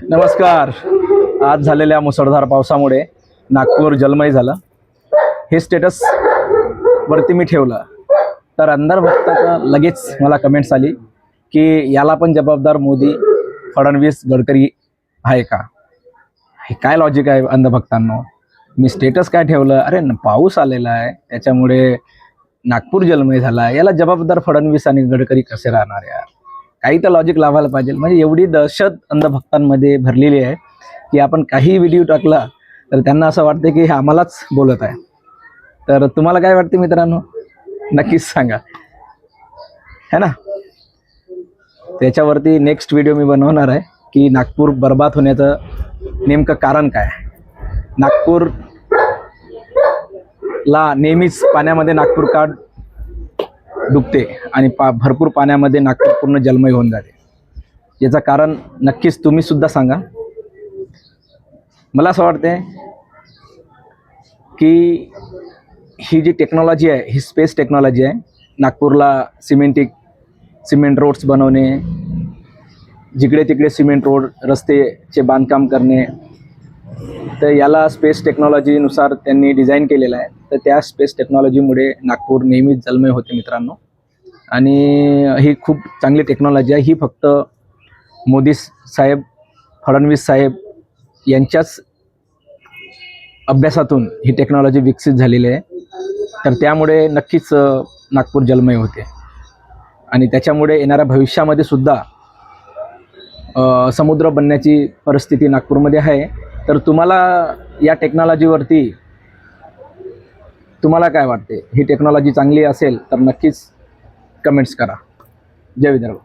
नमस्कार. आज झालेल्या मुसळधार पावसामुळे नागपूर जलमय झालं. हे स्टेटस वरती मी ठेवलं तर अंधभक्ताचं लगेच मला कमेंट्स आली की याला पण जबाबदार मोदी, फडणवीस, गडकरी आहे का? हे काय लॉजिक आहे अंधभक्तांनो? मी स्टेटस काय ठेवलं, अरे पाऊस आलेला आहे त्याच्यामुळे नागपूर जलमय झाला, याला जबाबदार फडणवीस आणि गडकरी कसे राहणार यार? काही तर लॉजिक लावायला पाहिजे. म्हणजे एवढी दहशत अंधभक्तांमध्ये भरलेली आहे की आपण काही व्हिडिओ टाकला तर त्यांना असं वाटतं की हे आम्हालाच बोलत आहे. तर तुम्हाला काय वाटते मित्रांनो? नक्कीच सांगा, है ना? त्याच्यावरती नेक्स्ट व्हिडिओ मी बनवणार आहे की नागपूर बर्बाद होण्याचं नेमकं कारण काय. नागपूरला नेहमीच पाण्यामध्ये नागपूर का डुबते आणि भरपूर पाण्यामध्ये नागपूर पूर्ण जलमय होऊन जाते, याचं कारण नक्कीच तुम्ही सुद्धा सांगा. मला असं वाटते की ही जी टेक्नॉलॉजी आहे, ही स्पेस टेक्नॉलॉजी आहे. नागपूरला सिमेंट रोड्स बनवणे, जिकडे तिकडे सिमेंट रोड रस्तेचे बांधकाम करणे, तर याला स्पेस टेक्नॉलॉजीनुसार त्यांनी डिझाईन केलेलं आहे. तर त्या स्पेस टेक्नॉलॉजीमुळे नागपूर नेहमीच जलमय होते मित्रांनो. आणि ही खूप चांगली टेक्नॉलॉजी आहे. ही फक्त मोदी साहेब, फडणवीस साहेब यांच्याच अभ्यासातून ही टेक्नॉलॉजी विकसित झालेली आहे. तर त्यामुळे नक्कीच नागपूर जलमय होते आणि त्याच्यामुळे येणाऱ्या भविष्यामध्ये सुद्धा समुद्र बनण्याची परिस्थिती नागपूरमध्ये आहे. तर तुम्हाला या टेक्नॉलॉजीवरती तुम्हाला काय वाटते? ही टेक्नॉलॉजी चांगली असेल तर नक्कीच कमेंट्स करा. जय विदर्भ.